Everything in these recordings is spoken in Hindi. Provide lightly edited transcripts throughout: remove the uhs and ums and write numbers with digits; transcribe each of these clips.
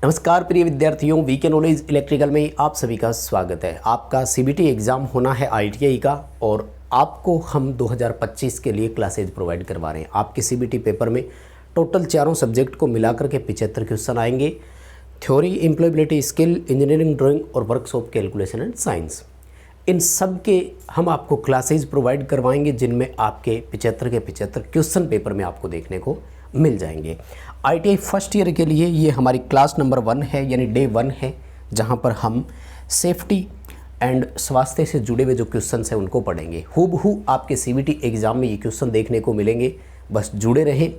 नमस्कार प्रिय विद्यार्थियों, वीके नॉलेज इलेक्ट्रिकल में आप सभी का स्वागत है। आपका सीबीटी एग्ज़ाम होना है आईटीआई का और आपको हम 2025 के लिए क्लासेज प्रोवाइड करवा रहे हैं। आपके सीबीटी पेपर में टोटल चारों सब्जेक्ट को मिलाकर के 75 क्वेश्चन आएंगे। Theory, employability skill, engineering drawing और वर्कशॉप कैलकुलेशन एंड साइंस, इन सब के हम आपको क्लासेज प्रोवाइड करवाएंगे जिनमें आपके 75 के 75 क्वेश्चन पेपर में आपको देखने को मिल जाएंगे। आईटीआई फर्स्ट ईयर के लिए ये हमारी क्लास नंबर 1 है, यानी डे 1 है, जहाँ पर हम सेफ्टी एंड स्वास्थ्य से जुड़े हुए जो क्वेश्चन हैं उनको पढ़ेंगे। हूबहू आपके सीबीटी एग्ज़ाम में ये क्वेश्चन देखने को मिलेंगे, बस जुड़े रहें।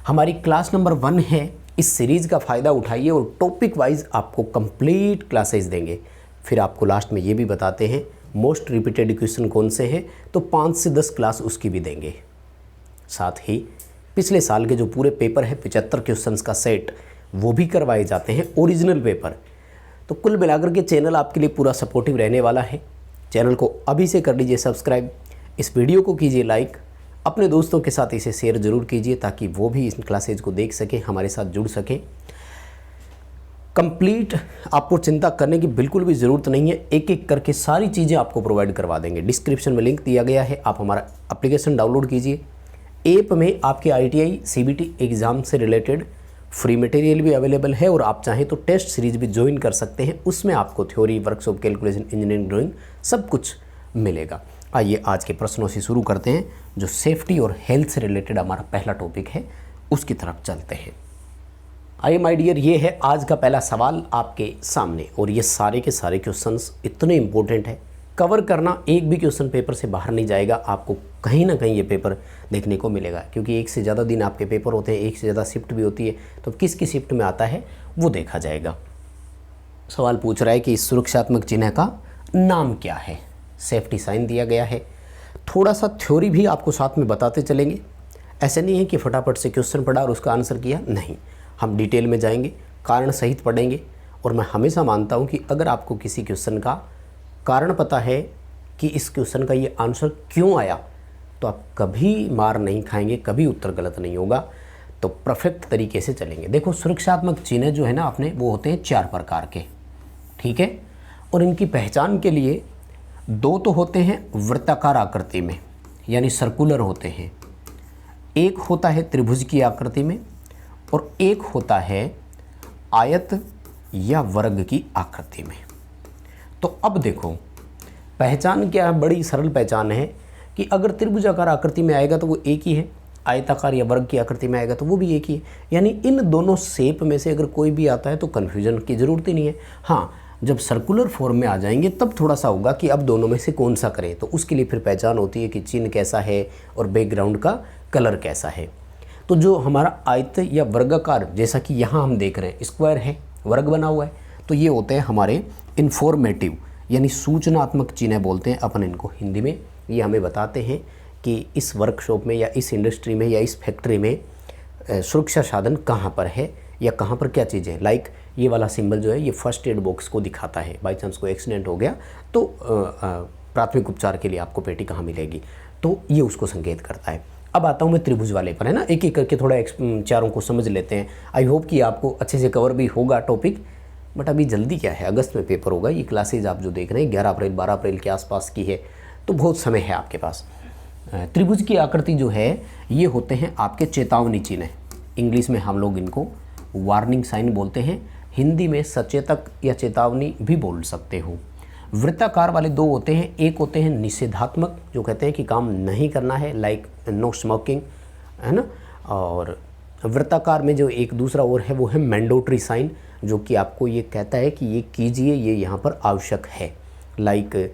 हमारी क्लास नंबर 1 है, इस सीरीज़ का फ़ायदा उठाइए और टॉपिक वाइज आपको कंप्लीट क्लासेज देंगे। फिर आपको लास्ट में ये भी बताते हैं मोस्ट रिपीटेड क्वेश्चन कौन से हैं, तो 5 से 10 क्लास उसकी भी देंगे। साथ ही पिछले साल के जो पूरे पेपर है 75 क्वेश्चंस का सेट, वो भी करवाए जाते हैं, ओरिजिनल पेपर। तो कुल मिलाकर के चैनल आपके लिए पूरा सपोर्टिव रहने वाला है। चैनल को अभी से कर लीजिए सब्सक्राइब, इस वीडियो को कीजिए लाइक, अपने दोस्तों के साथ इसे शेयर ज़रूर कीजिए ताकि वो भी इस क्लासेज को देख सकें, हमारे साथ जुड़ सकें। कंप्लीट आपको चिंता करने की बिल्कुल भी ज़रूरत नहीं है, एक एक करके सारी चीज़ें आपको प्रोवाइड करवा देंगे। डिस्क्रिप्शन में लिंक दिया गया है, आप हमारा एप्लीकेशन डाउनलोड कीजिए। ऐप में आपके आईटीआई सीबीटी एग्ज़ाम से रिलेटेड फ्री मटेरियल भी अवेलेबल है और आप चाहें तो टेस्ट सीरीज भी ज्वाइन कर सकते हैं। उसमें आपको theory, workshop, calculation, engineering drawing सब कुछ मिलेगा। आइए आज के प्रश्नों से शुरू करते हैं। जो सेफ्टी और हेल्थ से रिलेटेड हमारा पहला टॉपिक है उसकी तरफ चलते हैं। आइए माय डियर, ये है आज का पहला सवाल आपके सामने और ये सारे के सारे क्वेश्चंस इतने इंपॉर्टेंट है, कवर करना एक भी क्वेश्चन पेपर से बाहर नहीं जाएगा। आपको कहीं ना कहीं ये पेपर देखने को मिलेगा, क्योंकि एक से ज़्यादा दिन आपके पेपर होते हैं, एक से ज़्यादा शिफ्ट भी होती है, तो किसकी शिफ्ट में आता है वो देखा जाएगा। सवाल पूछ रहा है कि इस सुरक्षात्मक चिन्ह का नाम क्या है। सेफ्टी साइन दिया गया है। थोड़ा सा थ्योरी भी आपको साथ में बताते चलेंगे। ऐसे नहीं है कि फटाफट से क्वेश्चन पढ़ा और उसका आंसर किया, नहीं, हम डिटेल में जाएंगे, कारण सहित पढ़ेंगे। और मैं हमेशा मानता हूँ कि अगर आपको किसी क्वेश्चन का कारण पता है कि इस क्वेश्चन का ये आंसर क्यों आया, तो आप कभी मार नहीं खाएंगे, कभी उत्तर गलत नहीं होगा। तो परफेक्ट तरीके से चलेंगे। देखो, सुरक्षात्मक चिन्ह जो है ना अपने, वो होते हैं 4 प्रकार के, ठीक है। और इनकी पहचान के लिए 2 तो होते हैं वृत्ताकार आकृति में, यानी सर्कुलर होते हैं। एक होता है त्रिभुज की आकृति में और एक होता है आयत या वर्ग की आकृति में। तो अब देखो, पहचान क्या है, बड़ी सरल पहचान है कि अगर त्रिभुजाकार आकृति में आएगा तो वो एक ही है, आयताकार या वर्ग की आकृति में आएगा तो वो भी एक ही है। यानी इन दोनों शेप में से अगर कोई भी आता है तो कन्फ्यूजन की ज़रूरत ही नहीं है। हाँ, जब सर्कुलर फॉर्म में आ जाएंगे तब थोड़ा सा होगा कि अब दोनों में से कौन सा करें, तो उसके लिए फिर पहचान होती है कि चिन्ह कैसा है और बैकग्राउंड का कलर कैसा है। तो जो हमारा आयत या वर्गाकार, जैसा कि यहाँ हम देख रहे हैं स्क्वायर है, वर्ग बना हुआ है, तो ये होते हैं हमारे इन्फॉर्मेटिव यानी सूचनात्मक चिन्ह बोलते हैं अपन इनको हिंदी में। ये हमें बताते हैं कि इस वर्कशॉप में या इस इंडस्ट्री में या इस फैक्ट्री में सुरक्षा साधन कहाँ पर है या कहाँ पर क्या चीज़ें। लाइक ये वाला सिंबल जो है ये फर्स्ट एड बॉक्स को दिखाता है। बाई चांस कोई एक्सीडेंट हो गया तो प्राथमिक उपचार के लिए आपको पेटी कहाँ मिलेगी, तो ये उसको संकेत करता है। अब आता हूँ मैं त्रिभुज वाले पर, है ना। एक एक करके थोड़ा चारों को समझ लेते हैं। आई होप कि आपको अच्छे से कवर भी होगा टॉपिक। बट अभी जल्दी क्या है, अगस्त में पेपर होगा। ये क्लासेज आप जो देख रहे हैं 11 अप्रैल 12 अप्रैल के आसपास की है, तो बहुत समय है आपके पास। त्रिभुज की आकृति जो है ये होते हैं आपके चेतावनी चिन्ह। इंग्लिश में हम लोग इनको वार्निंग साइन बोलते हैं, हिंदी में सचेतक या चेतावनी भी बोल सकते हो। वृत्ताकार वाले 2 होते हैं। एक होते हैं निषेधात्मक, जो कहते हैं कि काम नहीं करना है, लाइक नो स्मोकिंग, है ना। और वृत्ताकार में जो एक दूसरा और है वो है मैंडेटरी साइन, जो कि आपको ये कहता है कि ये कीजिए, ये यहाँ पर आवश्यक है। लाइक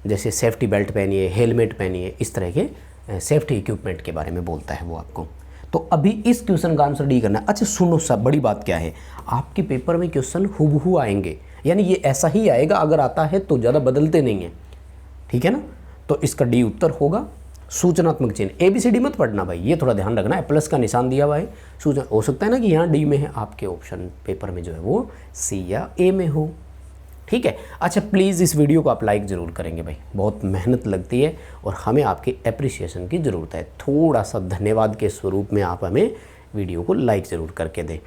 जैसे सेफ्टी बेल्ट पहनिए, हेलमेट पहनिए, इस तरह के सेफ्टी इक्विपमेंट के बारे में बोलता है वो आपको। तो अभी इस क्वेश्चन का आंसर डी करना है। अच्छा सुनो, सब बड़ी बात क्या है, आपके पेपर में क्वेश्चन हूबहू आएंगे, यानी ये ऐसा ही आएगा। अगर आता है तो ज़्यादा बदलते नहीं हैं, ठीक है ना। तो इसका डी उत्तर होगा सूचनात्मक चिन्ह। ABCD मत पढ़ना भाई, ये थोड़ा ध्यान रखना है। प्लस का निशान दिया हुआ है, सूचना हो सकता है ना कि यहाँ डी में है, आपके ऑप्शन पेपर में जो है वो C या A में हो, ठीक है। अच्छा प्लीज़ इस वीडियो को आप लाइक ज़रूर करेंगे भाई, बहुत मेहनत लगती है और हमें आपके एप्रिसिएशन की ज़रूरत है। थोड़ा सा धन्यवाद के स्वरूप में आप हमें वीडियो को लाइक ज़रूर करके दें।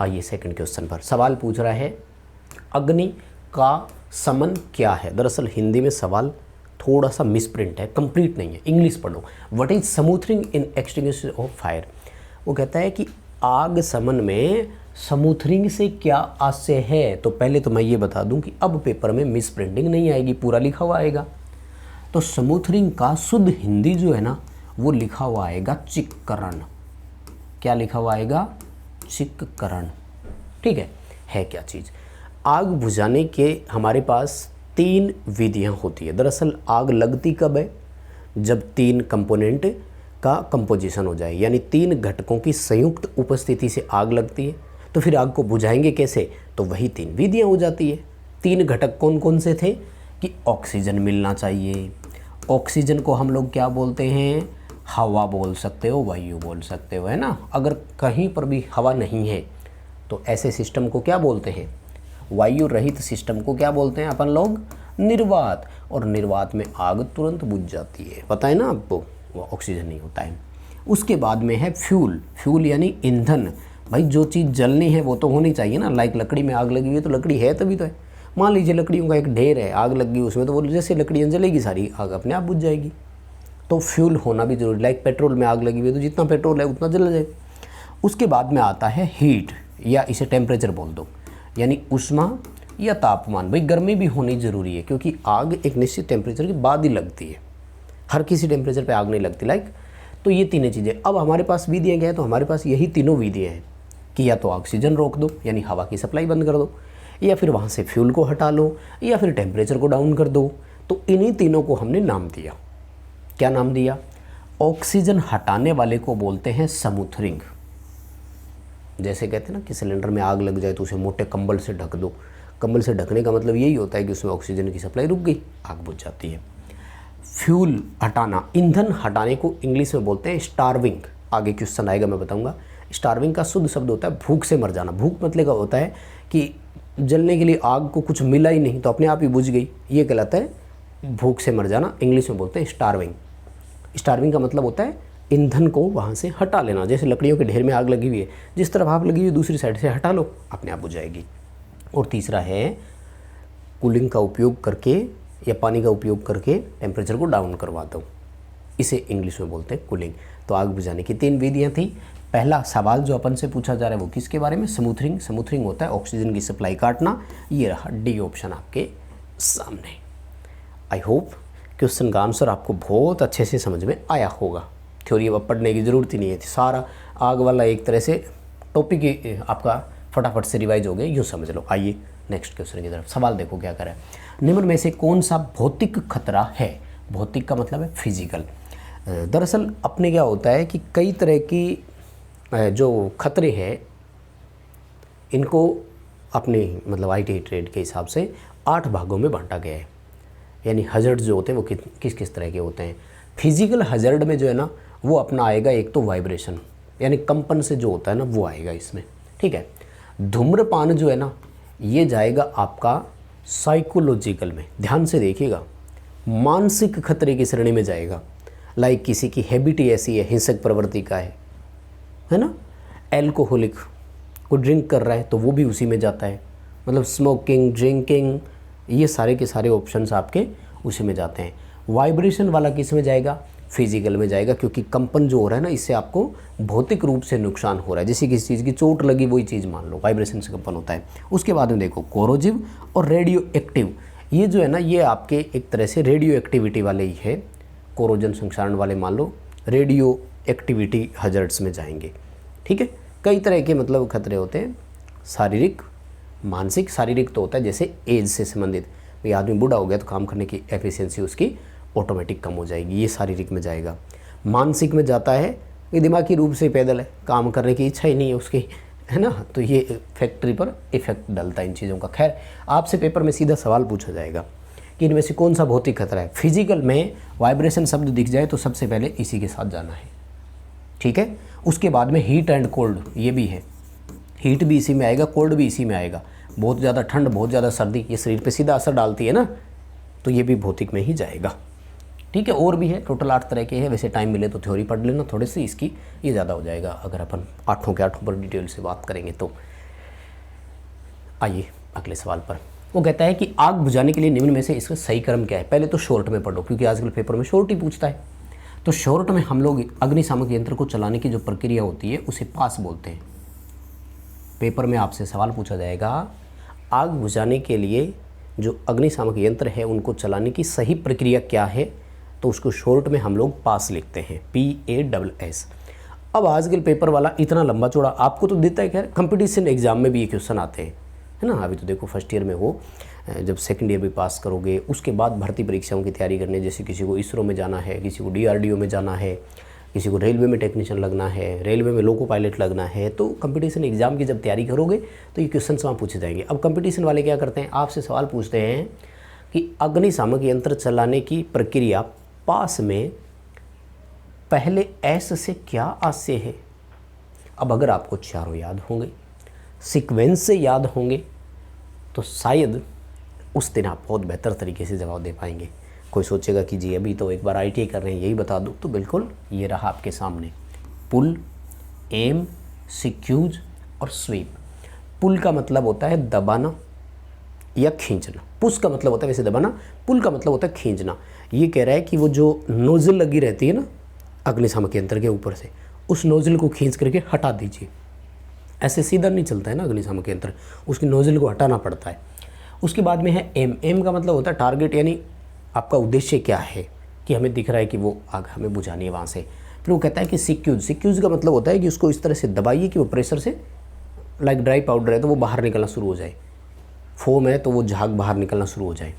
आइए सेकंड क्वेश्चन पर। सवाल पूछ रहा है अग्नि का समन क्या है। दरअसल हिंदी में सवाल थोड़ा सा मिसप्रिंट है, कंप्लीट नहीं है, इंग्लिश पढ़ो। What is smothering in extinguisher of fire. वो कहता है कि आग समन में स्मूथरिंग से क्या आशय है। तो पहले तो मैं ये बता दूं कि अब पेपर में मिस प्रिंटिंग नहीं आएगी, पूरा लिखा हुआ आएगा। तो स्मूथरिंग का शुद्ध हिंदी जो है ना वो लिखा हुआ आएगा चिक्करण। क्या लिखा हुआ आएगा? चिक्करण। ठीक है क्या चीज़? आग बुझाने के हमारे पास 3 विधियां होती है। दरअसल आग लगती कब है? जब 3 कंपोनेंट का कंपोजिशन हो जाए, यानी 3 घटकों की संयुक्त उपस्थिति से आग लगती है। तो फिर आग को बुझाएंगे कैसे? तो वही 3 विधियां हो जाती है। 3 घटक कौन कौन से थे कि ऑक्सीजन मिलना चाहिए। ऑक्सीजन को हम लोग क्या बोलते हैं? हवा बोल सकते हो, वायु बोल सकते हो, है ना। अगर कहीं पर भी हवा नहीं है तो ऐसे सिस्टम को क्या बोलते हैं? वायु रहित सिस्टम को क्या बोलते हैं अपन लोग? निर्वात। और निर्वात में आग तुरंत बुझ जाती है, पता है ना आपको, वो ऑक्सीजन नहीं होता है। उसके बाद में है फ्यूल। फ्यूल यानी ईंधन। भाई जो चीज़ जलनी है वो तो होनी चाहिए ना। लाइक लकड़ी में आग लगी हुई है तो लकड़ी है तभी तो है। मान लीजिए लकड़ियों का एक ढेर है, आग लगी उसमें, तो वो जैसे लकड़ियाँ जलेगी सारी, आग अपने आप बुझ जाएगी। तो फ्यूल होना भी जरूरी। लाइक पेट्रोल में आग लगी हुई है तो जितना पेट्रोल है उतना जल जाएगा। उसके बाद में आता है हीट, या इसे टेम्परेचर बोल दो, यानी ऊष्मा या तापमान। भाई गर्मी भी होनी ज़रूरी है क्योंकि आग एक निश्चित टेम्परेचर के बाद ही लगती है, हर किसी टेम्परेचर पे आग नहीं लगती। लाइक तो ये 3 चीज़ें। अब हमारे पास विधियाँ क्या है? तो हमारे पास यही तीनों विधियाँ हैं कि या तो ऑक्सीजन रोक दो यानी हवा की सप्लाई बंद कर दो, या फिर वहाँ से फ्यूल को हटा लो, या फिर टेम्परेचर को डाउन कर दो। तो इन्हीं तीनों को हमने नाम दिया। क्या नाम दिया? ऑक्सीजन हटाने वाले को बोलते हैं स्मूथरिंग। जैसे कहते हैं ना कि सिलेंडर में आग लग जाए तो उसे मोटे कंबल से ढक दो। कंबल से ढकने का मतलब यही होता है कि उसमें ऑक्सीजन की सप्लाई रुक गई, आग बुझ जाती है। फ्यूल हटाना, ईंधन हटाने को इंग्लिश में बोलते हैं स्टार्विंग। आगे क्वेश्चन आएगा मैं बताऊंगा। स्टार्विंग का शुद्ध शब्द होता है भूख से मर जाना। भूख मतलब का होता है कि जलने के लिए आग को कुछ मिला ही नहीं तो अपने आप ही बुझ गई, ये कहलाता है भूख से मर जाना। इंग्लिश में बोलते हैं स्टार्विंग। स्टार्विंग का मतलब होता है ईंधन को वहाँ से हटा लेना। जैसे लकड़ियों के ढेर में आग लगी हुई है, जिस तरफ आग लगी हुई है दूसरी साइड से हटा लो, अपने आप बुझ जाएगी। और तीसरा है कूलिंग का उपयोग करके या पानी का उपयोग करके टेम्परेचर को डाउन करवा दो, इसे इंग्लिश में बोलते हैं कूलिंग। तो आग बुझाने की 3 विधियाँ थी। पहला सवाल जो अपन से पूछा जा रहा है वो किसके बारे में? स्मूथरिंग। स्मूथरिंग होता है ऑक्सीजन की सप्लाई काटना। ये रहा डी ऑप्शन आपके सामने। आई होप क्वेश्चन का आंसर आपको बहुत अच्छे से समझ में आया होगा। थ्योरी अब पढ़ने की ज़रूरत ही नहीं है, सारा आग वाला एक तरह से टॉपिक ही आपका फटाफट से रिवाइज हो गया, यूँ समझ लो। आइए नेक्स्ट क्वेश्चन की तरफ। सवाल देखो क्या करें। निम्न में से कौन सा भौतिक खतरा है? भौतिक का मतलब है फिजिकल। दरअसल अपने क्या होता है कि कई तरह की जो खतरे हैं इनको अपने मतलब IT ट्रेड के हिसाब से 8 भागों में बांटा गया है। यानी हजर्ड जो होते हैं वो किस किस तरह के होते हैं। फिजिकल हजर्ड में जो है ना वो अपना आएगा एक तो वाइब्रेशन यानी कंपन से जो होता है ना वो आएगा इसमें, ठीक है। धूम्रपान जो है ना ये जाएगा आपका साइकोलॉजिकल में, ध्यान से देखिएगा, मानसिक खतरे की श्रेणी में जाएगा। लाइक किसी की हैबिट ही ऐसी है, हिंसक प्रवृत्ति का है ना। एल्कोहलिक को ड्रिंक कर रहा है तो वो भी उसी में जाता है, मतलब स्मोकिंग, ड्रिंकिंग, ये सारे के सारे ऑप्शंस आपके उसी में जाते हैं। वाइब्रेशन वाला किस में जाएगा? फिजिकल में जाएगा, क्योंकि कंपन जो हो रहा है ना इससे आपको भौतिक रूप से नुकसान हो रहा है। जैसे किसी चीज़ की चोट लगी वही चीज़ मान लो, वाइब्रेशन से कंपन होता है। उसके बाद में देखो कोरोजिव और रेडियो एक्टिव, ये जो है ना ये आपके एक तरह से रेडियो एक्टिविटी वाले ही है। कोरोजन संक्षारण वाले मान लो रेडियो एक्टिविटी हजर्ड्स में जाएंगे, ठीक है। कई तरह के मतलब खतरे होते हैं, शारीरिक, मानसिक। शारीरिक तो होता है जैसे एज से संबंधित, भाई आदमी बूढ़ा हो गया तो काम करने की एफिशिएंसी उसकी ऑटोमेटिक कम हो जाएगी, ये शारीरिक में जाएगा। मानसिक में जाता है ये दिमागी रूप से पैदल है, काम करने की इच्छा ही नहीं है उसकी, है ना, तो ये फैक्ट्री पर इफेक्ट डालता है इन चीज़ों का। खैर आपसे पेपर में सीधा सवाल पूछा जाएगा कि इनमें से कौन सा भौतिक खतरा है। फिजिकल में वाइब्रेशन शब्द दिख जाए तो सबसे पहले इसी के साथ जाना है, ठीक है। उसके बाद में हीट एंड कोल्ड, ये भी है, हीट भी इसी में आएगा, कोल्ड भी इसी में आएगा। बहुत ज़्यादा ठंड, बहुत ज़्यादा सर्दी, ये शरीर पे सीधा असर डालती है ना, तो ये भी भौतिक में ही जाएगा, ठीक है। और भी है, टोटल 8 तरह के हैं। वैसे टाइम मिले तो थ्योरी पढ़ लेना थोड़े से, इसकी ये ज़्यादा हो जाएगा अगर अपन 8 के 8 पर डिटेल से बात करेंगे तो। आइए अगले सवाल पर। वो कहता है कि आग बुझाने के लिए निम्न में से इसका सही क्रम क्या है। पहले तो शॉर्ट में पढ़ो, क्योंकि आजकल पेपर में शॉर्ट ही पूछता है। तो शॉर्ट में हम लोग अग्निशामक यंत्र को चलाने की जो प्रक्रिया होती है उसे पास बोलते हैं। पेपर में आपसे सवाल पूछा जाएगा, आग बुझाने के लिए जो अग्निशामक यंत्र है उनको चलाने की सही प्रक्रिया क्या है, तो उसको शॉर्ट में हम लोग पास लिखते हैं, PASS। अब आजकल पेपर वाला इतना लंबा चौड़ा आपको तो देता है, खैर कंपटीशन एग्जाम में भी ये क्वेश्चन आते हैं, है ना। अभी तो देखो फर्स्ट ईयर में हो, जब सेकंड ईयर भी पास करोगे उसके बाद भर्ती परीक्षाओं की तैयारी करने, जैसे किसी को इसरो में जाना है, किसी को DRDO में जाना है, किसी को रेलवे में टेक्नीशियन लगना है, रेलवे में लोको पायलट लगना है, तो कंपटीशन एग्जाम की जब तैयारी करोगे तो ये क्वेश्चन वहाँ पूछे जाएंगे। अब कंपटीशन वाले क्या करते हैं, आपसे सवाल पूछते हैं कि अग्निशामक यंत्र चलाने की प्रक्रिया पास में पहले एस से क्या आशय है। अब अगर आपको चारों याद होंगे, सीक्वेंस से याद होंगे, तो शायद उस दिन आप बहुत बेहतर तरीके से जवाब दे पाएंगे। कोई सोचेगा कि जी अभी तो एक बार ITI कर रहे हैं, यही बता दूँ, तो बिल्कुल ये रहा आपके सामने, पुल, एम, सिक्यूज और स्वीप। पुल का मतलब होता है दबाना या खींचना, पुश का मतलब होता है वैसे दबाना, पुल का मतलब होता है खींचना। ये कह रहा है कि वो जो नोजल लगी रहती है ना अग्निशामक यंत्र के ऊपर से, उस नोजल को खींच करके हटा दीजिए। ऐसे सीधा नहीं चलता है ना अग्निशामक यंत्र, उसकी नोजल को हटाना पड़ता है। उसके बाद में है एम। एम का मतलब होता है टारगेट, यानी आपका उद्देश्य क्या है, कि हमें दिख रहा है कि वो आग हमें बुझानी है वहाँ से। फिर वो कहता है कि सिक्यूज। सिक्यूज का मतलब होता है कि उसको इस तरह से दबाइए कि वो प्रेशर से, लाइक ड्राई पाउडर है तो वो बाहर निकलना शुरू हो जाए, फोम है तो वो झाग बाहर निकलना शुरू हो जाए।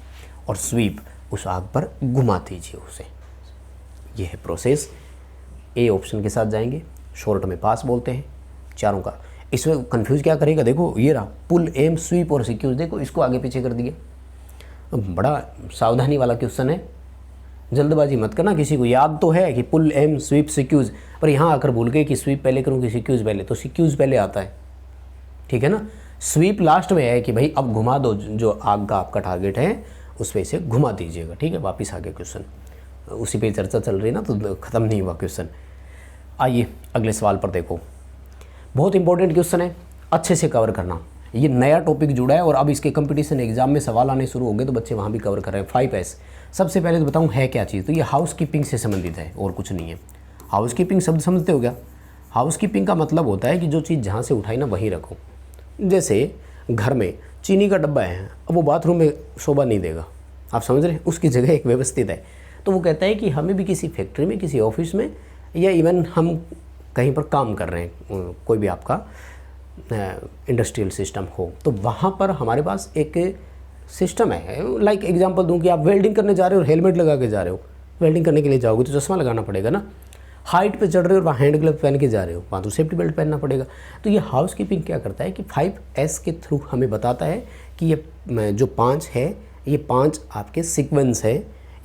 और स्वीप, उस आग पर घुमा दीजिए उसे। ये है प्रोसेस। ए ऑप्शन के साथ जाएंगे, शॉर्ट में पास बोलते हैं चारों का। इसमें कंफ्यूज क्या करेगा, देखो ये रहा पुल, एम, स्वीप और सिक्यूज, देखो इसको आगे पीछे कर दिया। बड़ा सावधानी वाला क्वेश्चन है, जल्दबाजी मत करना। किसी को याद तो है कि पुल, एम, स्वीप, सिक्यूज, पर यहाँ आकर भूल गए कि स्वीप पहले करूँ कि सिक्यूज पहले, तो सिक्यूज पहले आता है, ठीक है ना। स्वीप लास्ट में है कि भाई अब घुमा दो, जो आग का आपका टारगेट है उस पर इसे घुमा दीजिएगा, ठीक है। वापिस आगे क्वेश्चन, उसी पे चर्चा चल रही है ना, तो ख़त्म नहीं हुआ क्वेश्चन। आइए अगले सवाल पर देखो, बहुत इंपॉर्टेंट क्वेश्चन है, अच्छे से कवर करना। ये नया टॉपिक जुड़ा है और अब इसके कंपटीशन एग्जाम में सवाल आने शुरू हो गए, तो बच्चे वहाँ भी कवर कर रहे हैं। 5S सबसे पहले तो बताऊँ है क्या चीज़, तो ये हाउस कीपिंग से संबंधित है और कुछ नहीं है। हाउस कीपिंग शब्द समझते हो क्या। हाउस कीपिंग का मतलब होता है कि जो चीज़ जहाँ से उठाई ना वहीं रखो। जैसे घर में चीनी का डब्बा है, अब वो बाथरूम में शोभा नहीं देगा, आप समझ रहे हैं, उसकी जगह एक व्यवस्थित है। तो वो कहता है कि हमें भी किसी फैक्ट्री में, किसी ऑफिस में, या इवन हम कहीं पर काम कर रहे हैं, कोई भी आपका इंडस्ट्रियल सिस्टम हो, तो वहाँ पर हमारे पास एक सिस्टम है। लाइक एग्जांपल दूं कि आप वेल्डिंग करने जा रहे हो और हेलमेट लगा के जा रहे हो। वेल्डिंग करने के लिए जाओगे तो चश्मा लगाना पड़ेगा ना। हाइट पे चढ़ रहे हो और वहाँ हैंड ग्लव पहन के जा रहे हो, वहाँ तो सेफ्टी बेल्ट पहनना पड़ेगा। तो ये हाउस कीपिंग क्या करता है कि 5S के थ्रू हमें बताता है कि ये जो 5 है, ये 5 आपके सीक्वेंस है,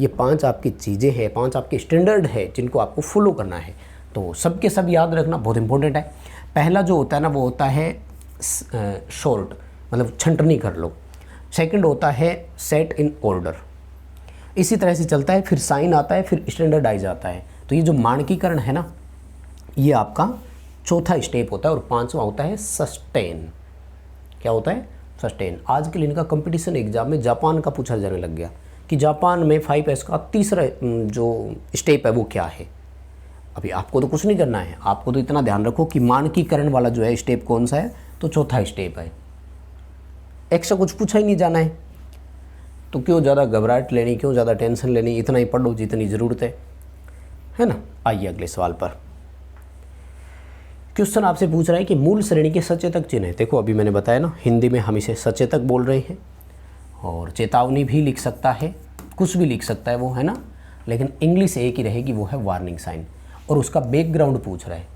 ये 5 आपकी चीज़ें हैं, 5 आपके स्टैंडर्ड है जिनको आपको फॉलो करना है। तो सबके सब याद रखना बहुत इंपॉर्टेंट है। पहला जो होता है ना वो होता है शॉर्ट, मतलब छंटनी कर लो। सेकंड होता है सेट इन ऑर्डर, इसी तरह से चलता है। फिर साइन आता है, फिर स्टैंडर्डाइज आता है। तो ये जो मानकीकरण है ना, ये आपका चौथा स्टेप होता है। और पांचवा होता है सस्टेन। क्या होता है? सस्टेन। आजकल इनका कंपटीशन एग्जाम में जापान का पूछा जाने लग गया कि जापान में 5S का तीसरा जो स्टेप है वो क्या है। अभी आपको तो कुछ नहीं करना है, आपको तो इतना ध्यान रखो कि मानकीकरण वाला जो है स्टेप कौन सा है, तो चौथा स्टेप है। एक्स्ट्रा कुछ पूछा ही नहीं जाना है, तो क्यों ज़्यादा घबराहट लेनी, क्यों ज़्यादा टेंशन लेनी, इतना ही पढ़ो जितनी ज़रूरत है ना। आइए अगले सवाल पर। क्वेश्चन आपसे पूछ रहा है कि मूल श्रेणी के सचेतक चिन्ह है। देखो अभी मैंने बताया ना, हिंदी में हम इसे सचेतक बोल रहे हैं, और चेतावनी भी लिख सकता है, कुछ भी लिख सकता है वो, है ना। लेकिन इंग्लिश एक ही रहेगी, वो है वार्निंग साइन। और उसका बैकग्राउंड पूछ रहा है,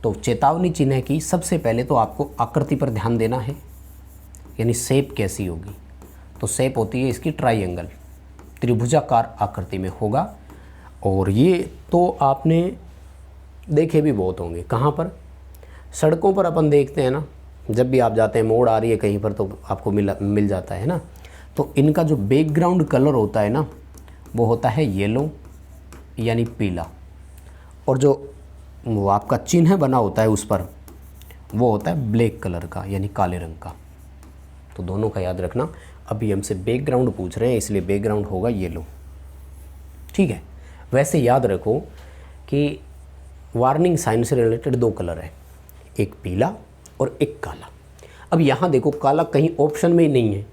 तो चेतावनी चिन्ह की सबसे पहले तो आपको आकृति पर ध्यान देना है, यानी शेप कैसी होगी। तो शेप होती है इसकी ट्राइंगल, त्रिभुजाकार आकृति में होगा। और ये तो आपने देखे भी बहुत होंगे। कहाँ पर? सड़कों पर अपन देखते हैं ना, जब भी आप जाते हैं, मोड़ आ रही है कहीं पर, तो आपको मिल जाता है ना। तो इनका जो बैकग्राउंड कलर होता है ना, वो होता है येलो यानी पीला, और जो वो आपका चिन्ह बना होता है उस पर, वो होता है ब्लैक कलर का यानी काले रंग का। तो दोनों का याद रखना। अभी हमसे बैकग्राउंड पूछ रहे हैं इसलिए बैकग्राउंड होगा येलो, ठीक है। वैसे याद रखो कि वार्निंग साइन से रिलेटेड 2 कलर है, एक पीला और एक काला। अब यहाँ देखो काला कहीं ऑप्शन में ही नहीं है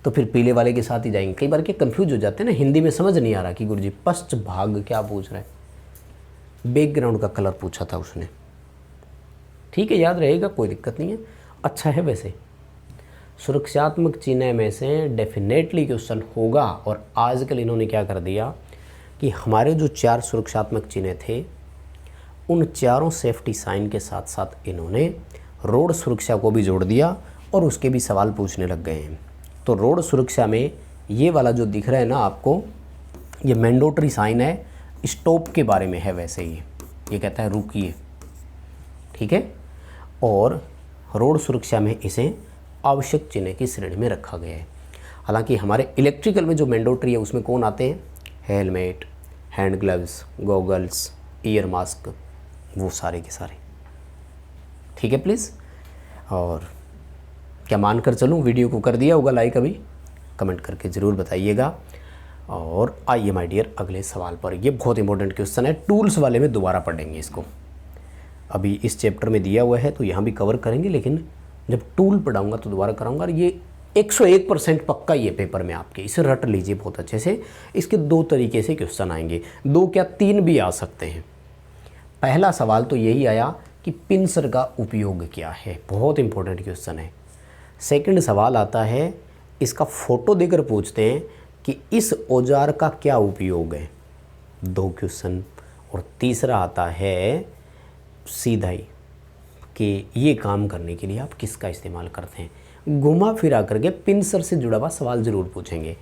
तो फिर पीले वाले के साथ ही जाएंगे। कई बार क्या कंफ्यूज हो जाते हैं ना, हिंदी में समझ नहीं आ रहा कि गुरुजी पश्च भाग क्या पूछ रहा है। बैकग्राउंड का कलर पूछा था उसने, ठीक है, याद रहेगा, कोई दिक्कत नहीं है, अच्छा है। वैसे सुरक्षात्मक चिन्ह में से डेफिनेटली क्वेश्चन होगा। और आजकल इन्होंने क्या कर दिया कि हमारे जो 4 सुरक्षात्मक चिन्ह थे उन चारों सेफ्टी साइन के साथ साथ इन्होंने रोड सुरक्षा को भी जोड़ दिया और उसके भी सवाल पूछने लग गए हैं। तो रोड सुरक्षा में ये वाला जो दिख रहा है ना आपको, ये मैंडेटरी साइन है, स्टॉप के बारे में है। वैसे ये कहता है रुकिए, ठीक है। और रोड सुरक्षा में इसे आवश्यक चिन्ह की श्रेणी में रखा गया है। हालांकि हमारे इलेक्ट्रिकल में जो मैंडेटरी है उसमें कौन आते हैं, helmet, hand gloves, goggles, year mask, वो सारे के सारे, ठीक है प्लीज़। और क्या मानकर चलूँ, वीडियो को कर दिया होगा लाइक, अभी कमेंट करके ज़रूर बताइएगा। और आइए माय डियर अगले सवाल पर। ये बहुत इंपॉर्टेंट क्वेश्चन है, टूल्स वाले में दोबारा पढ़ेंगे इसको। अभी इस चैप्टर में दिया हुआ है तो यहाँ भी कवर करेंगे, लेकिन जब टूल पढ़ाऊँगा तो दोबारा कराऊँगा। और ये 101% पक्का ये पेपर में आपके, इसे रट लीजिए बहुत अच्छे से। इसके 2 तरीके से क्वेश्चन आएंगे, 2 क्या 3 भी आ सकते हैं। पहला सवाल तो यही आया कि पिंसर का उपयोग क्या है, बहुत इंपॉर्टेंट क्वेश्चन है। सेकंड सवाल आता है, इसका फोटो देकर पूछते हैं कि इस औजार का क्या उपयोग है, 2 क्वेश्चन। और तीसरा आता है सीधा ही कि ये काम करने के लिए आप किसका इस्तेमाल करते हैं। घुमा फिरा करके पिंसर से जुड़ा हुआ सवाल ज़रूर पूछेंगे।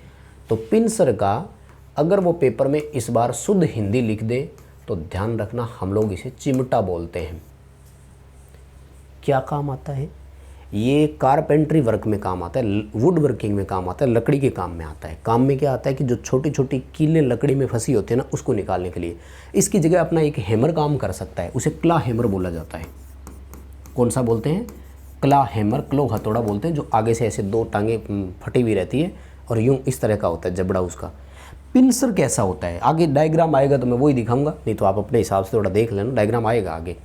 तो पिंसर का अगर वो पेपर में इस बार शुद्ध हिंदी लिख दे तो ध्यान रखना, हम लोग इसे चिमटा बोलते हैं। क्या काम आता है, ये कारपेंट्री वर्क में काम आता है, वुड वर्किंग में काम आता है, लकड़ी के काम में आता है। काम में क्या आता है कि जो छोटी छोटी कीलें लकड़ी में फंसी होती है ना, उसको निकालने के लिए। इसकी जगह अपना एक हैमर काम कर सकता है, उसे क्ला हैमर बोला जाता है। कौन सा बोलते हैं, क्ला हैमर, क्लो हथौड़ा बोलते हैं, जो आगे से ऐसे 2 टांगे फटी हुई रहती है और यूँ इस तरह का होता है जबड़ा उसका। पिंसर कैसा होता है, आगे डायग्राम आएगा तो मैं वही दिखाऊंगा, नहीं तो आप अपने हिसाब से थोड़ा देख लेना, डायग्राम आएगा आगे।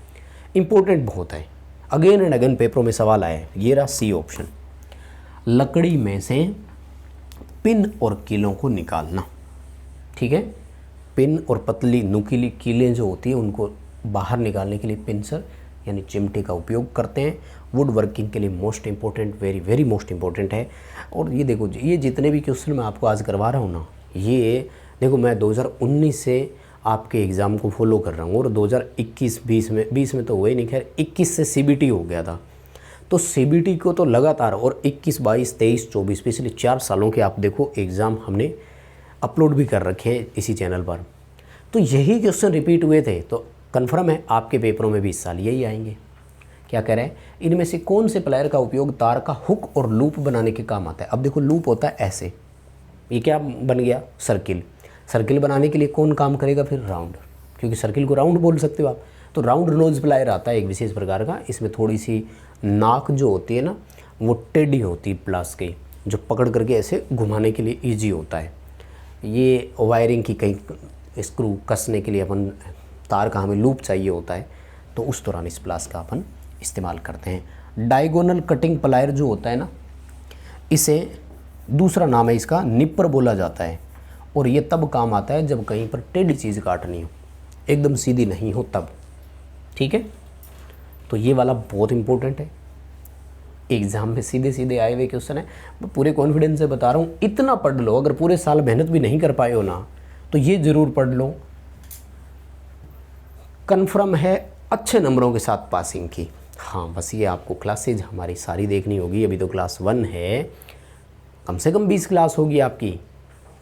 इंपॉर्टेंट बहुत है, अगेन एंड अगेन पेपरों में सवाल आया है। ये रहा सी ऑप्शन, लकड़ी में से पिन और कीलों को निकालना, ठीक है। पिन और पतली नुकीली कीलें जो होती हैं उनको बाहर निकालने के लिए पिंसर यानी चिमटे का उपयोग करते हैं। वुड वर्किंग के लिए most important, very very most important है। और ये देखो, ये जितने भी क्वेश्चन मैं आपको आज करवा रहा हूँ ना, ये देखो मैं 2019 से आपके एग्ज़ाम को फॉलो कर रहा हूँ और 2021-20 में तो हुए नहीं, खैर 21 से सीबीटी हो गया था। तो सीबीटी को तो लगातार, और 21, 22, 23, 24 पिछले 4 सालों के आप देखो एग्ज़ाम हमने अपलोड भी कर रखे हैं इसी चैनल पर। तो यही क्वेश्चन रिपीट हुए थे, तो कन्फर्म है आपके पेपरों में भी इस साल यही आएंगे। क्या कह रहे हैं, इनमें से कौन से प्लायर का उपयोग तार का हुक और लूप बनाने के काम आता है। अब देखो लूप होता है ऐसे, ये क्या बन गया, सर्किल। सर्किल बनाने के लिए कौन काम करेगा, फिर राउंड, क्योंकि सर्किल को राउंड बोल सकते हो आप। तो राउंड नोज प्लायर आता है एक विशेष प्रकार का, इसमें थोड़ी सी नाक जो होती है ना वो टेढ़ी होती है प्लास की, जो पकड़ करके ऐसे घुमाने के लिए ईजी होता है। ये वायरिंग की कहीं स्क्रू कसने के लिए अपन तार का हमें लूप चाहिए होता है, तो उस दौरान इस प्लास का अपन इस्तेमाल करते हैं। डायगोनल कटिंग प्लायर जो होता है ना, इसे दूसरा नाम है इसका निपर बोला जाता है। और ये तब काम आता है जब कहीं पर टेढ़ी चीज़ काटनी हो, एकदम सीधी नहीं हो तब, ठीक है। तो ये वाला बहुत इंपॉर्टेंट है, एग्ज़ाम में सीधे सीधे आए हुए क्वेश्चन है। मैं पूरे कॉन्फिडेंस से बता रहा हूँ, इतना पढ़ लो। अगर पूरे साल मेहनत भी नहीं कर पाए हो ना तो ये ज़रूर पढ़ लो, कन्फर्म है अच्छे नंबरों के साथ पासिंग की। हाँ बस ये आपको क्लासेज हमारी सारी देखनी होगी। अभी तो क्लास 1 है, कम से कम 20 क्लास होगी आपकी,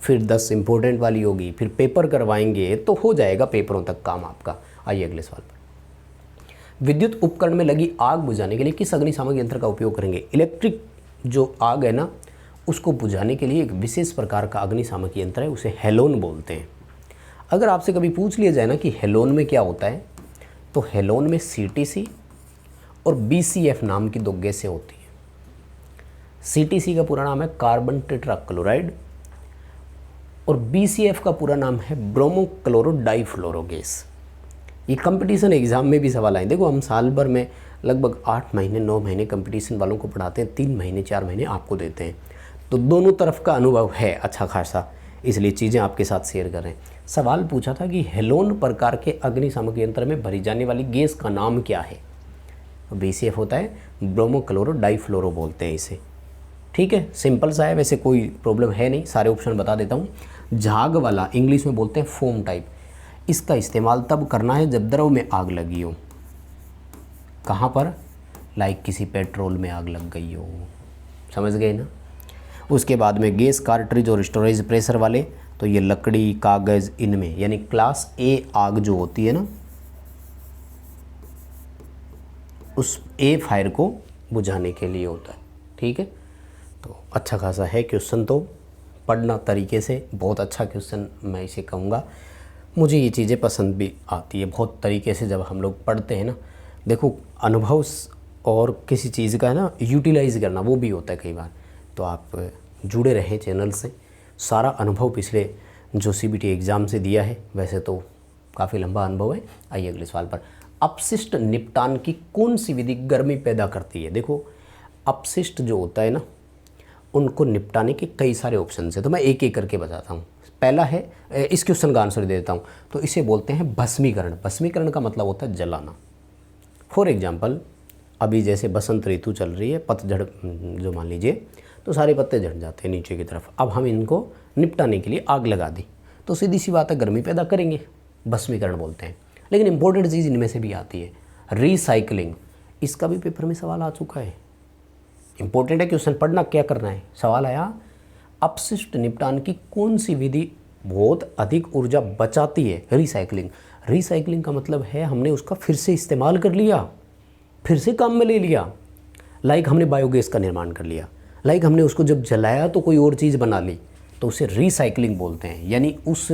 फिर 10 इम्पोर्टेंट वाली होगी, फिर पेपर करवाएंगे तो हो जाएगा पेपरों तक काम आपका। आइए अगले सवाल पर। विद्युत उपकरण में लगी आग बुझाने के लिए किस अग्निशामक यंत्र का उपयोग करेंगे। इलेक्ट्रिक जो आग है ना, उसको बुझाने के लिए एक विशेष प्रकार का अग्निशामक यंत्र है, उसे हेलोन बोलते हैं। अगर आपसे कभी पूछ लिया जाए ना कि हेलोन में क्या होता है, तो हेलोन में CTC और BCF नाम की 2 गैसें होती हैं। CTC का पूरा नाम है कार्बन टेट्रा क्लोराइड, और BCF का पूरा नाम है ब्रोमो क्लोरो डाइफ्लोरो गैस। ये कंपटीशन एग्ज़ाम में भी सवाल आए। देखो हम साल भर में लगभग 8 महीने 9 महीने कंपटीशन वालों को पढ़ाते हैं, 3 महीने 4 महीने आपको देते हैं, तो दोनों तरफ का अनुभव है अच्छा खासा, इसलिए चीज़ें आपके साथ शेयर कर रहे हैं। सवाल पूछा था कि हेलोन प्रकार के अग्निशामक यंत्र में भरी जाने वाली गैस का नाम क्या है। BCF होता है ब्रोमो क्लोरो डाइफ्लोरो बोलते हैं इसे। ठीक है, सिंपल सा है, वैसे कोई प्रॉब्लम है नहीं, सारे ऑप्शन बता देता हूँ। झाग वाला इंग्लिश में बोलते हैं फोम टाइप, इसका इस्तेमाल तब करना है जब द्रव में आग लगी हो। कहाँ पर? लाइक किसी पेट्रोल में आग लग गई हो, समझ गए ना। उसके बाद में गैस कार्ट्रिज और स्टोरेज प्रेशर वाले, तो ये लकड़ी कागज़ इनमें, यानी क्लास A आग जो होती है ना, उस A फायर को बुझाने के लिए होता है। ठीक है, तो अच्छा खासा है क्वेश्चन, तो पढ़ना तरीके से, बहुत अच्छा क्वेश्चन मैं इसे कहूँगा। मुझे ये चीज़ें पसंद भी आती है बहुत तरीके से जब हम लोग पढ़ते हैं ना। देखो अनुभव और किसी चीज़ का है ना यूटिलाइज़ करना वो भी होता है कई बार, तो आप जुड़े रहें चैनल से। सारा अनुभव पिछले जो CBT एग्ज़ाम से दिया है, वैसे तो काफ़ी लंबा अनुभव है। आइए अगले सवाल पर। अपशिष्ट निपटान की कौन सी विधि गर्मी पैदा करती है? देखो अपशिष्ट जो होता है ना, उनको निपटाने के कई सारे ऑप्शन है, तो मैं एक एक करके बताता हूँ। पहला है, इस क्वेश्चन का आंसर दे देता हूँ, तो इसे बोलते हैं भस्मीकरण। भस्मीकरण का मतलब होता है जलाना। फॉर एग्जाम्पल अभी जैसे बसंत ऋतु चल रही है, पतझड़ जो मान लीजिए, तो सारे पत्ते झड़ जाते हैं नीचे की तरफ। अब हम इनको निपटाने के लिए आग लगा दी, तो सीधी सी बात है गर्मी पैदा करेंगे, भस्मीकरण बोलते हैं। लेकिन इंपॉर्टेंट चीज़ इनमें से भी आती है रिसाइकलिंग। इसका भी पेपर में सवाल आ चुका है, इंपॉर्टेंट है क्वेश्चन, पढ़ना क्या करना है। सवाल आया अपशिष्ट निपटान की कौन सी विधि बहुत अधिक ऊर्जा बचाती है? रिसाइकलिंग। रिसाइकलिंग का मतलब है हमने उसका फिर से इस्तेमाल कर लिया, फिर से काम में ले लिया। लाइक हमने बायोगैस का निर्माण कर लिया, लाइक हमने उसको जब जलाया तो कोई और चीज़ बना ली, तो उसे रिसाइकलिंग बोलते हैं। यानी उस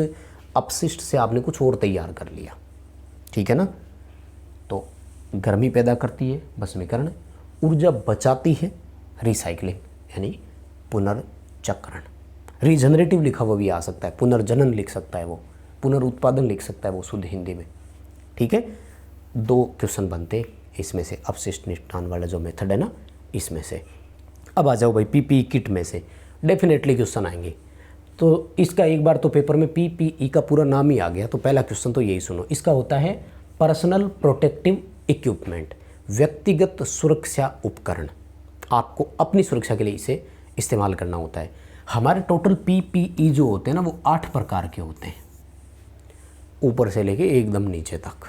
अपशिष्ट से आपने कुछ और तैयार कर लिया। ठीक है ना, तो गर्मी पैदा करती है भस्मीकरण, ऊर्जा बचाती है रिसाइकलिंग यानी पुनर्चक्रण। रीजनरेटिव लिखा हुआ भी आ सकता है, पुनर्जनन लिख सकता है वो, पुनरुत्पादन लिख सकता है वो शुद्ध हिंदी में। ठीक है, 2 क्वेश्चन बनते इसमें से, अपशिष्ट निपटान वाला जो मेथड है ना इसमें से। अब आ जाओ भाई PPE किट में से डेफिनेटली क्वेश्चन आएंगे, तो इसका एक बार तो पेपर में PPE का पूरा नाम ही आ गया, तो पहला क्वेश्चन तो यही सुनो। इसका होता है पर्सनल प्रोटेक्टिव इक्विपमेंट, व्यक्तिगत सुरक्षा उपकरण। आपको अपनी सुरक्षा के लिए इसे इस्तेमाल करना होता है। हमारे टोटल PPE जो होते हैं ना वो 8 प्रकार के होते हैं, ऊपर से लेके एकदम नीचे तक।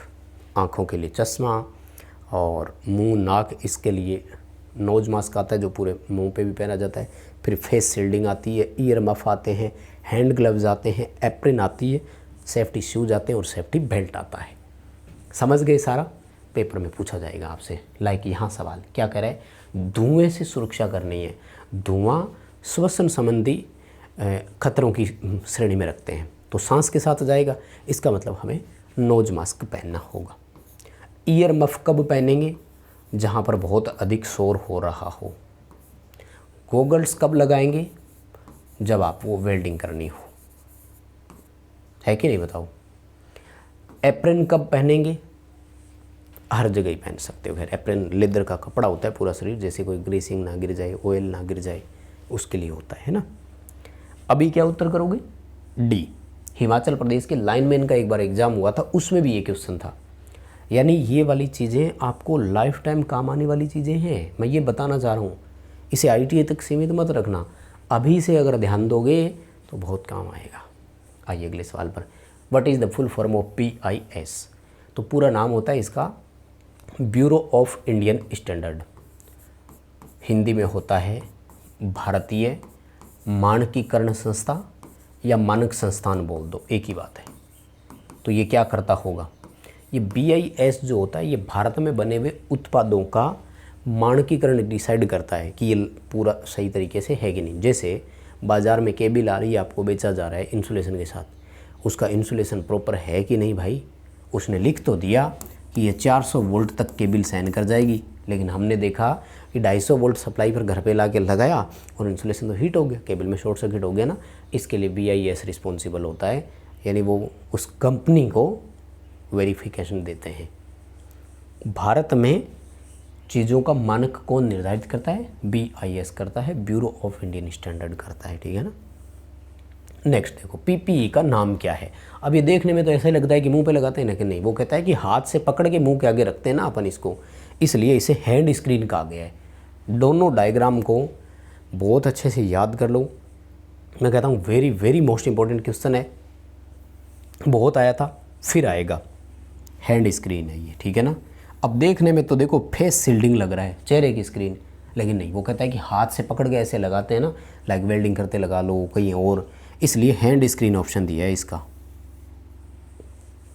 आँखों के लिए चश्मा, और मुंह नाक इसके लिए नोज मास्क आता है जो पूरे मुंह पे भी पहना जाता है, फिर फेस शील्डिंग आती है, ईयर मफ आते हैं, हैंड ग्लव्स आते हैं, एप्रिन आती है, सेफ्टी शूज आते हैं और सेफ्टी बेल्ट आता है। समझ गए सारा? पेपर में पूछा जाएगा आपसे। लाइक यहाँ सवाल क्या कह रहा है, धुएं से सुरक्षा करनी है। धुआं श्वसन संबंधी खतरों की श्रेणी में रखते हैं, तो सांस के साथ जाएगा, इसका मतलब हमें नोज मास्क पहनना होगा। ईयर मफ कब पहनेंगे? जहाँ पर बहुत अधिक शोर हो रहा हो। गॉगल्स कब लगाएंगे? जब आपको वेल्डिंग करनी हो, है कि नहीं बताओ। एप्रिन कब पहनेंगे? हर जगह ही पहन सकते हो। खैर एप्रिन लेदर का कपड़ा होता है पूरा शरीर, जैसे कोई ग्रीसिंग ना गिर जाए, ऑयल ना गिर जाए, उसके लिए होता है ना। अभी क्या उत्तर करोगे? डी। हिमाचल प्रदेश के लाइनमैन का एक बार एग्जाम हुआ था, उसमें भी ये क्वेश्चन था। यानी ये वाली चीज़ें आपको लाइफ टाइम काम आने वाली चीज़ें हैं, मैं ये बताना चाह रहा हूँ। इसे ITA तक सीमित मत रखना, अभी से अगर ध्यान दोगे तो बहुत काम आएगा। आइए अगले सवाल पर। What is the full form of BIS? तो पूरा नाम होता है इसका bureau of Indian standard, Hindi में होता है भारतीय मानकीकरण संस्था या मानक संस्थान बोल दो, एक ही बात है। तो ये क्या करता होगा? ये BIS जो होता है ये भारत में बने हुए उत्पादों का मानकीकरण डिसाइड करता है कि ये पूरा सही तरीके से है कि नहीं। जैसे बाज़ार में केबल आ रही है, आपको बेचा जा रहा है इंसुलेशन के साथ, उसका इंसुलेशन प्रॉपर है कि नहीं भाई। उसने लिख तो दिया कि ये 400 वोल्ट तक केबल सहन कर जाएगी, लेकिन हमने देखा कि 250 वोल्ट सप्लाई पर घर पे ला के लगाया और इंसुलेशन तो हीट हो गया, केबल में शॉर्ट सर्किट हो गया ना। इसके लिए BIS रिस्पॉन्सिबल होता है, यानी वो उस कंपनी को वेरिफिकेशन देते हैं। भारत में चीज़ों का मानक कौन निर्धारित करता है? BIS करता है, ब्यूरो ऑफ इंडियन स्टैंडर्ड करता है, ठीक है ना। नेक्स्ट देखो, PPE का नाम क्या है। अब ये देखने में तो ऐसा ही लगता है कि मुंह पे लगाते हैं, लेकिन नहीं, वो कहता है कि हाथ से पकड़ के मुंह के आगे रखते हैं ना अपन इसको, इसलिए इसे हैंड स्क्रीन कहा गया है। दोनों डायग्राम को बहुत अच्छे से याद कर लो। मैं कहता हूँ very very most important question है, बहुत आया था फिर आएगा। हैंड स्क्रीन है ये, ठीक है ना। अब देखने में तो देखो फेस शील्डिंग लग रहा है, चेहरे की स्क्रीन, लेकिन नहीं, वो कहता है कि हाथ से पकड़ के ऐसे लगाते हैं ना, लाइक वेल्डिंग करते लगा लो कहीं और, इसलिए हैंड स्क्रीन ऑप्शन दिया है इसका।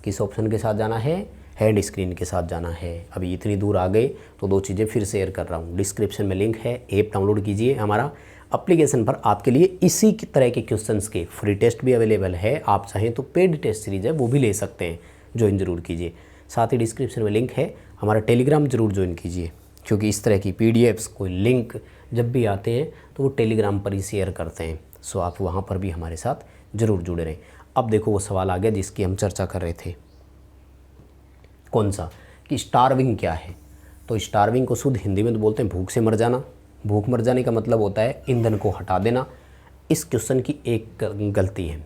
किस ऑप्शन के साथ जाना है? हैंड स्क्रीन के साथ जाना है। अभी इतनी दूर आ गए तो दो चीज़ें फिर शेयर कर रहा हूँ, डिस्क्रिप्शन में लिंक है, ऐप डाउनलोड कीजिए हमारा। एप्लीकेशन पर आपके लिए इसी की तरह के क्वेश्चंस के फ्री टेस्ट भी अवेलेबल है, आप चाहें तो पेड टेस्ट सीरीज है वो भी ले सकते हैं, ज्वाइन ज़रूर कीजिए। साथ ही डिस्क्रिप्शन में लिंक है, हमारा टेलीग्राम ज़रूर ज्वाइन कीजिए, क्योंकि इस तरह की PDFs कोई लिंक जब भी आते हैं तो वो टेलीग्राम पर ही शेयर करते हैं, सो आप वहाँ पर भी हमारे साथ ज़रूर जुड़े रहें। अब देखो वो सवाल आ गया जिसकी हम चर्चा कर रहे थे, कौन सा, कि स्टार्विंग क्या है। तो स्टार्विंग को शुद्ध हिंदी में तो बोलते हैं भूख से मर जाना। भूख मर जाने का मतलब होता है ईंधन को हटा देना। इस क्वेश्चन की एक गलती है।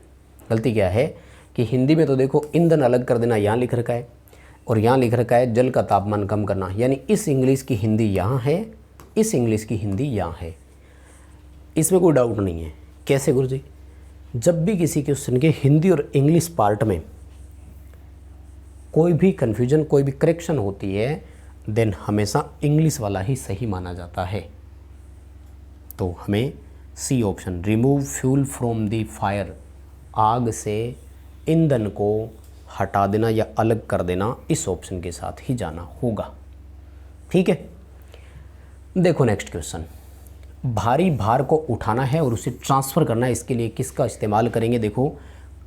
गलती क्या है कि हिंदी में तो देखो ईंधन अलग कर देना यहाँ लिख रखा है, और यहाँ लिख रखा है जल का तापमान कम करना, यानी इस इंग्लिश की हिंदी यहाँ है, इस इंग्लिश की हिंदी यहाँ है, इसमें कोई डाउट नहीं है। कैसे गुरुजी? जब भी किसी क्वेश्चन के हिंदी और इंग्लिश पार्ट में कोई भी कन्फ्यूजन, कोई भी करेक्शन होती है, देन हमेशा इंग्लिश वाला ही सही माना जाता है। तो हमें C option, remove fuel from the fire, आग से ईंधन को हटा देना या अलग कर देना, इस ऑप्शन के साथ ही जाना होगा, ठीक है। देखो नेक्स्ट क्वेश्चन, भारी भार को उठाना है और उसे ट्रांसफ़र करना है, इसके लिए किसका इस्तेमाल करेंगे? देखो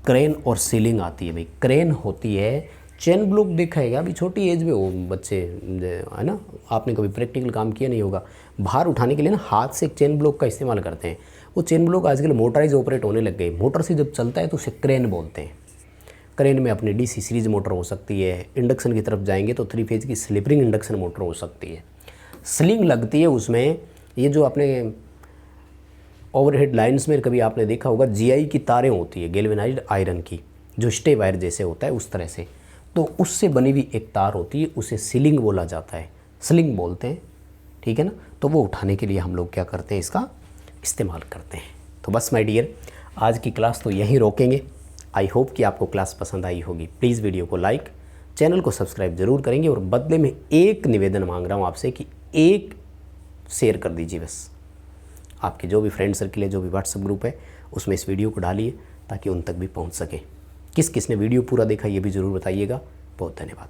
क्रेन और सीलिंग आती है भाई। क्रेन होती है, चेन ब्लॉक देखा है, अभी छोटी एज में हो बच्चे है ना, आपने कभी प्रैक्टिकल काम किया नहीं होगा। भार उठाने के लिए ना हाथ से एक चेन ब्लॉक का इस्तेमाल करते हैं। वो चेन ब्लॉक आजकल मोटराइज ऑपरेट होने लग गए, मोटर से जब चलता है तो उसे क्रेन बोलते हैं। क्रेन में अपनी DC सीरीज मोटर हो सकती है, इंडक्शन की तरफ जाएंगे तो 3 फेज की स्लिपरिंग इंडक्शन मोटर हो सकती है। स्लिंग लगती है उसमें, ये जो आपने ओवरहेड लाइंस में कभी आपने देखा होगा GI की तारें होती है, गैल्वेनाइज्ड आयरन की, जो स्टे वायर जैसे होता है उस तरह से, तो उससे बनी हुई एक तार होती है, उसे स्लिंग बोला जाता है, स्लिंग बोलते हैं, ठीक है ना। तो वो उठाने के लिए हम लोग क्या करते हैं, इसका इस्तेमाल करते हैं। तो बस माय डियर, आज की क्लास तो यहीं रोकेंगे। आई होप कि आपको क्लास पसंद आई होगी। प्लीज़ वीडियो को लाइक, चैनल को सब्सक्राइब जरूर करेंगे, और बदले में एक निवेदन मांग रहा हूँ आपसे कि एक शेयर कर दीजिए बस। आपके जो भी फ्रेंड सर्किल है, जो भी व्हाट्सएप ग्रुप है, उसमें इस वीडियो को डालिए ताकि उन तक भी पहुंच सके। किस किस ने वीडियो पूरा देखा ये भी ज़रूर बताइएगा। बहुत धन्यवाद।